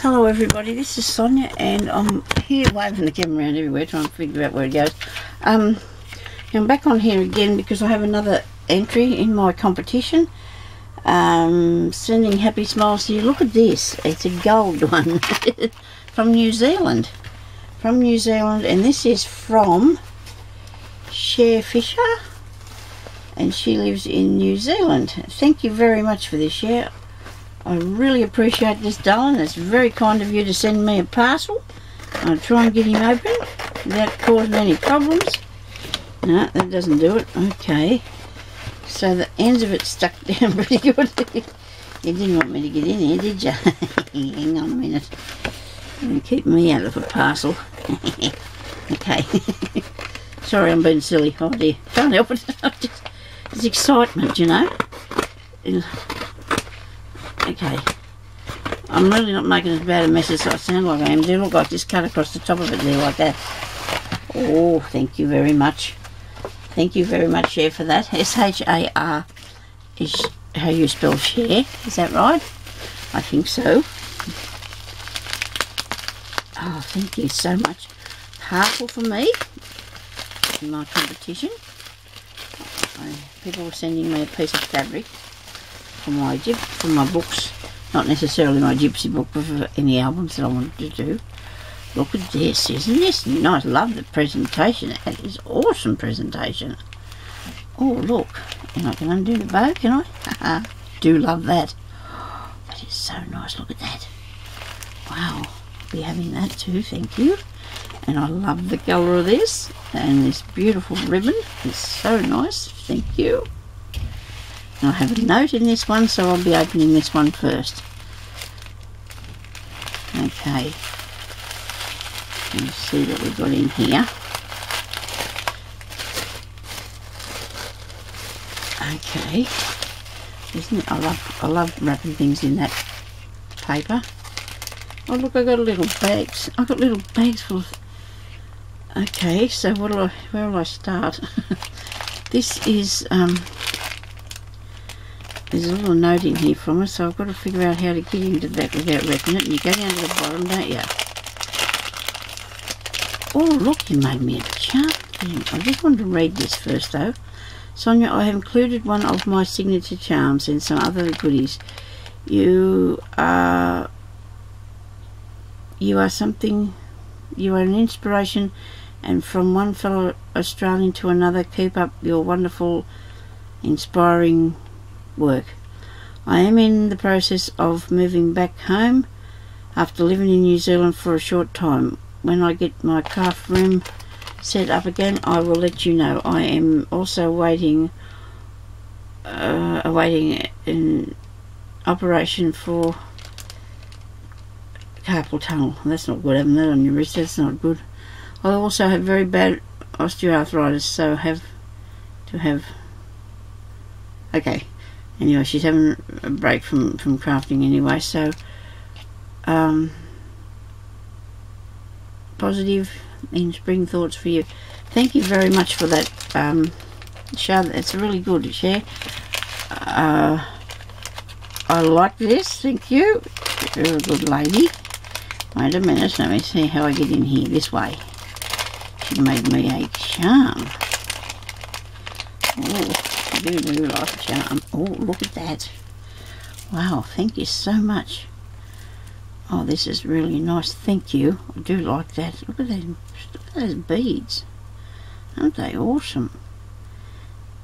Hello everybody, this is Sonia and I'm here waving the camera around everywhere trying to figure out where it goes. I'm back on here again because I have another entry in my competition. Sending happy smiles to you. Look at this, it's a gold one from New Zealand. And this is from Shar Fisher and she lives in New Zealand. Thank you very much for this, Shar. I really appreciate this, darling. It's very kind of you to send me a parcel. I'll try and get him open without causing any problems. No, that doesn't do it. Okay. So the ends of it stuck down pretty good. You didn't want me to get in here, did you? Hang on a minute. Keep me out of a parcel. Okay. Sorry, I'm being silly. Oh dear. Can't help it. It's excitement, you know. Okay, I'm really not making as bad a mess as I sound like I am. Do look like just cut across the top of it there like that. Oh, thank you very much. Thank you very much, Shar, for that. S-H-A-R is how you spell share. Is that right? I think so. Oh, thank you so much. Parcel for me in my competition. People were sending me a piece of fabric for my books, not necessarily my gypsy book, but for any albums that I wanted to do. Look at this, isn't this nice? Love the presentation. That is awesome presentation. Oh look, and I can undo the bow, can I? Do love that. That is so nice. Look at that. Wow, I'll be having that too. Thank you. And I love the colour of this and this beautiful ribbon. It's so nice. Thank you. I have a note in this one, so I'll be opening this one first. Okay. Let's see what we've got in here. Okay. Isn't it? I love wrapping things in that paper. Oh look, I got little bags. I got little bags full of. Okay, so where will I start? This is there's a little note in here from us, so I've got to figure out how to get into that without wrecking it. And you go down to the bottom, don't you? Oh, look, you made me a charm thing. I just wanted to read this first, though. Sonia, I have included one of my signature charms and some other goodies. You are something. You are an inspiration, and from one fellow Australian to another, keep up your wonderful, inspiring work. I am in the process of moving back home after living in New Zealand for a short time. When I get my craft room set up again, I will let you know. I am also awaiting an operation for carpal tunnel. That's not good, having that on your wrist. That's not good. I also have very bad osteoarthritis, so have to have. Okay. Anyway, she's having a break from crafting anyway, so positive in spring thoughts for you. Thank you very much for that, Shar. It's really good, Shar. I like this, thank you. You're a good lady. Wait a minute, let me see how I get in here. This way. She made me a charm. Oh. I do like a charm. Oh, look at that. Wow, thank you so much. Oh, this is really nice. Thank you. I do like that. Look at those beads. Aren't they awesome?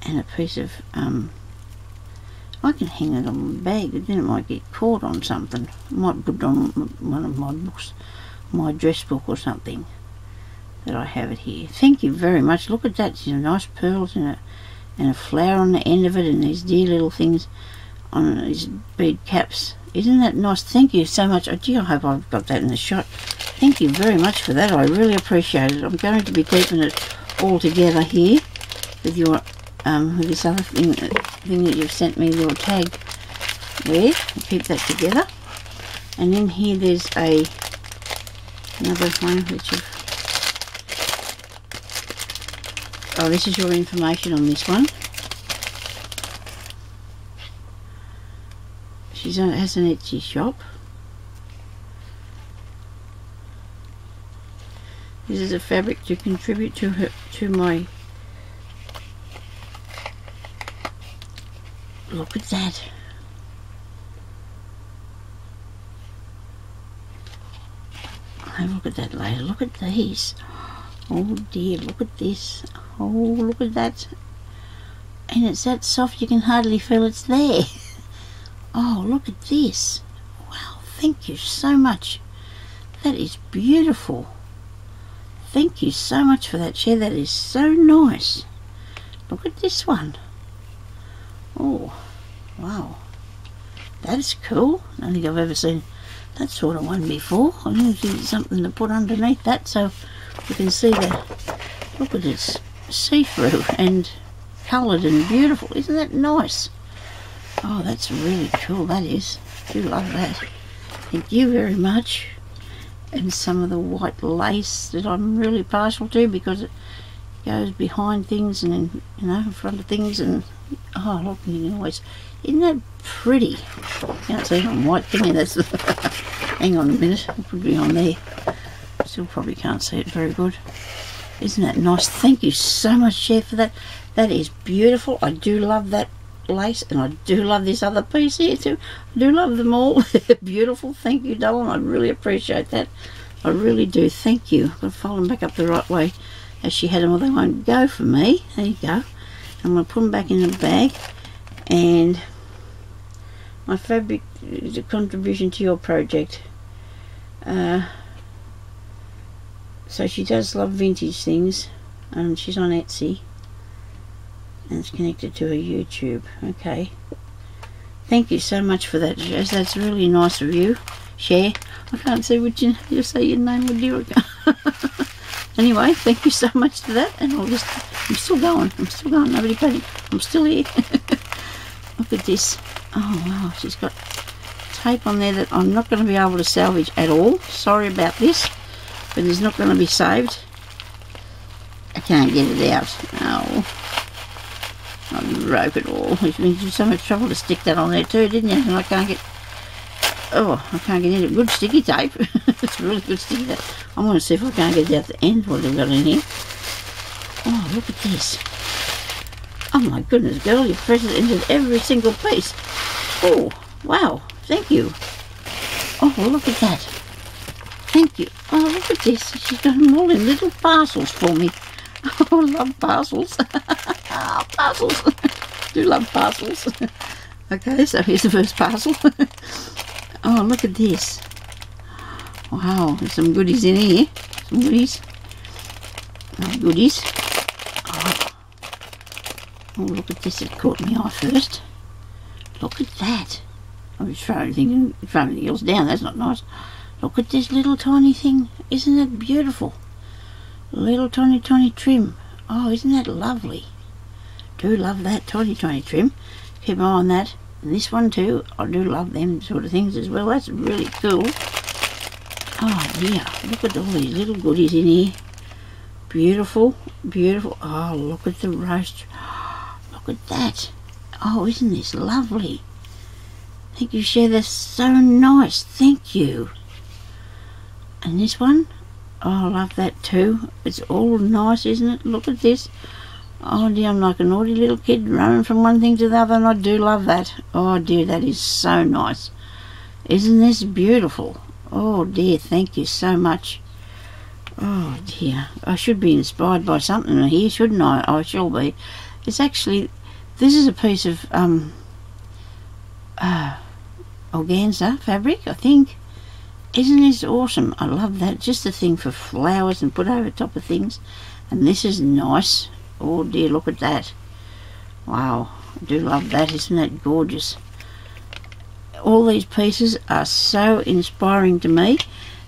And a piece of, I can hang it on my bag, but then it might get caught on something. I might put it on one of my books, my dress book or something, that I have it here. Thank you very much. Look at that. There's nice pearls and a flower on the end of it, and these dear little things on these bead caps. Isn't that nice? Thank you so much. Oh gee, I hope I've got that in the shot. Thank you very much for that. I really appreciate it. I'm going to be keeping it all together here with your with this other thing that you've sent me, your tag there. I'll keep that together. And in here there's another one which you've. Oh, this is your information on this one. She has an Etsy shop. This is a fabric to contribute to my... Look at that. I'll have a look at that later. Look at these. Oh dear, look at this. Oh, look at that. And it's that soft you can hardly feel it's there. Oh, look at this. Wow, thank you so much. That is beautiful. Thank you so much for that, Share. That is so nice. Look at this one. Oh, wow. That is cool. I don't think I've ever seen that sort of one before. I need something to put underneath that so you can see that. Look at this. See-through and coloured and beautiful. Isn't that nice? Oh, that's really cool. That is. I do love that. Thank you very much. And some of the white lace that I'm really partial to because it goes behind things and then, you know, in front of things. And oh, look, you can always... Isn't that pretty? Can't see it on white, can you? That's hang on a minute. I'll put it on there. Still probably can't see it very good. Isn't that nice? Thank you so much, Share, for that. That is beautiful. I do love that lace, and I do love this other piece here too. I do love them all. Beautiful. Thank you, darling. I really appreciate that. I really do. Thank you. I've got to fold them back up the right way as she had them, or they won't go for me. There you go. I'm going to put them back in the bag. And my fabric is a contribution to your project. So she does love vintage things. She's on Etsy. And it's connected to her YouTube. Okay. Thank you so much for that, Jess. That's really nice of you. Share. I can't see what you say your name would do. Anyway, thank you so much for that. And I'm still going. I'm still going. Nobody panic. I'm still here. Look at this. Oh wow, she's got tape on there that I'm not going to be able to salvage at all. Sorry about this, but it's not going to be saved. I can't get it out. Oh. I broke it all. It's been so much trouble to stick that on there too, didn't you? And I can't get... Oh, I can't get any good sticky tape. It's really good sticky tape. I'm going to see if I can't get it out the end what they've got in here. Oh, look at this. Oh my goodness, girl, you've pressed it into every single piece. Oh, wow. Thank you. Oh, look at that. Thank you. Oh, look at this. She's got them all in little parcels for me. Oh, I love parcels. Oh, parcels. Do love parcels. Okay, so here's the first parcel. Oh, look at this. Wow, there's some goodies in here. Some goodies. Oh, goodies. Oh, look at this. It caught me eye first. Look at that. I was throwing everything else down. That's not nice. Look at this little tiny thing. Isn't that beautiful? Little tiny trim. Oh, isn't that lovely? Do love that tiny trim. Keep an eye on that. And this one too. I do love them sort of things as well. That's really cool. Oh dear. Look at all these little goodies in here. Beautiful. Beautiful. Oh, look at the roast. Look at that. Oh, isn't this lovely? Thank you, Share. That's so nice. Thank you. And this one? Oh, I love that too. It's all nice, isn't it? Look at this. Oh dear, I'm like a naughty little kid running from one thing to the other, and I do love that. Oh dear, that is so nice. Isn't this beautiful? Oh dear, thank you so much. Oh dear, I should be inspired by something here, shouldn't I? I shall be. It's actually, this is a piece of organza fabric, I think. Isn't this awesome? I love that. Just a thing for flowers and put over top of things. And this is nice. Oh dear, look at that. Wow, I do love that. Isn't that gorgeous? All these pieces are so inspiring to me,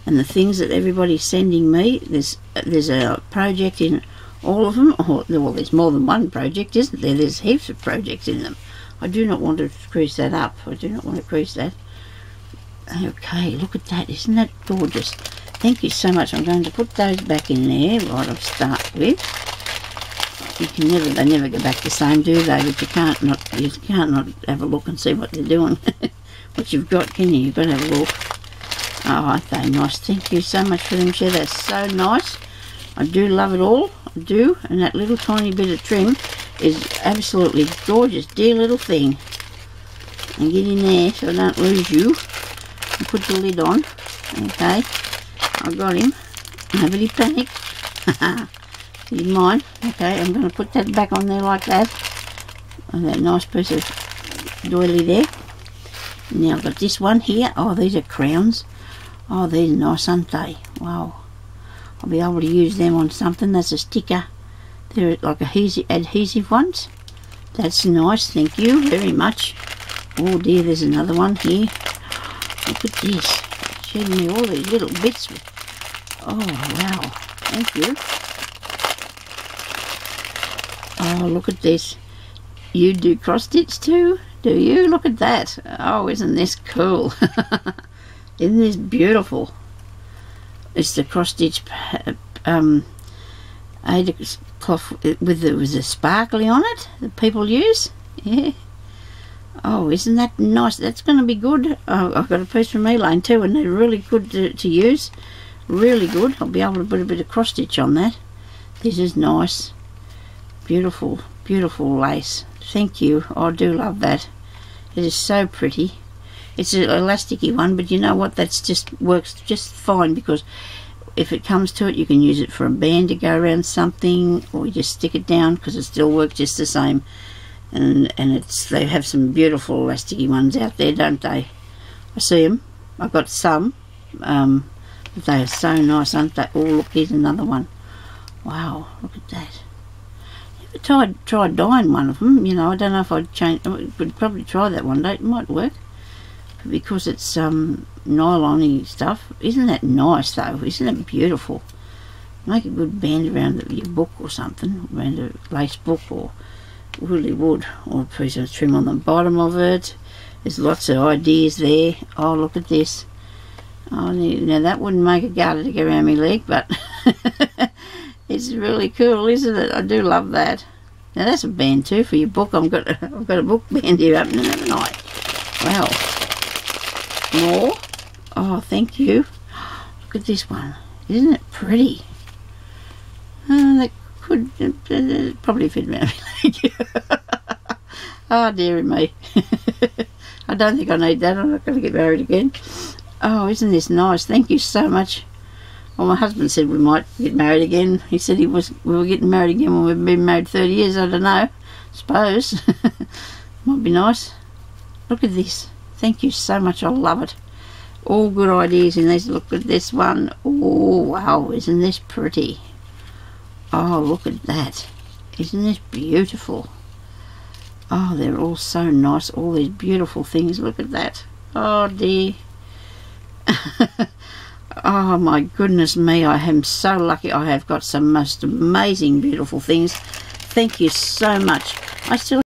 and the things that everybody's sending me. There's a project in all of them. Well, there's more than one project, isn't there? There's heaps of projects in them. I do not want to crease that up. I do not want to crease that. Okay, look at that. Isn't that gorgeous? Thank you so much. I'm going to put those back in there right to start with. They never go back the same, do they? But you can't not have a look and see what they're doing. What you've got, can you? You've got to have a look. Oh, aren't they nice? Thank you so much for them, Share. That's so nice. I do love it all. I do. And that little tiny bit of trim is absolutely gorgeous. Dear little thing. And get in there so I don't lose you. And put the lid on. Okay. I got him. Nobody panic. You didn't mind. Okay, I'm going to put that back on there like that. And that nice piece of doily there. Now I've got this one here. Oh, these are crowns. Oh, these are nice, aren't they? Wow. I'll be able to use them on something. That's a sticker. They're like adhesive ones. That's nice. Thank you very much. Oh dear, there's another one here. Look at this. Showing me all these little bits. Oh, wow. Thank you. Oh, look at this. You do cross stitch too, do you? Look at that. Oh, isn't this cool? Isn't this beautiful? It's the cross stitch cloth with the sparkly on it that people use. Yeah. Oh, isn't that nice? That's going to be good. Oh, I've got a piece from Elaine too, and they're really good to use. Really good. I'll be able to put a bit of cross stitch on that. This is nice. Beautiful, beautiful lace. Thank you. I do love that. It is so pretty. It's an elasticy one, but you know what? That's just works just fine, because if it comes to it, you can use it for a band to go around something, or you just stick it down, because it still works just the same. And they have some beautiful elasticy ones out there, don't they? I see them. I've got some. But they are so nice, aren't they? Oh, look, here's another one. Wow, look at that. Never tried dyeing one of them. You know, I don't know if I'd change. I could probably try that one day. It might work, because it's nylon-y stuff. Isn't that nice though? Isn't it beautiful? Make a good band around your book or something, around a lace book, or really would, or a piece of trim on the bottom of it. There's lots of ideas there. Oh, look at this. Oh, now that wouldn't make a garter to go around my leg, but it's really cool, isn't it? I do love that. Now that's a band too for your book. I've got a book band here opening, haven't I? Wow. More. Oh, thank you. Look at this one. Isn't it pretty? That could probably fit around my leg. Oh, dearie me. I don't think I need that. I'm not going to get married again. Oh, isn't this nice? Thank you so much. Well, my husband said we might get married again. He said we were getting married again when we've been married 30 years. I don't know. Suppose. Might be nice. Look at this. Thank you so much. I love it. All good ideas in these. Look at this one. Oh, wow. Isn't this pretty? Oh, look at that. Isn't this beautiful? Oh, they're all so nice. All these beautiful things. Look at that. Oh, dear. Oh my goodness me, I am so lucky. I have got some most amazing beautiful things. Thank you so much. I still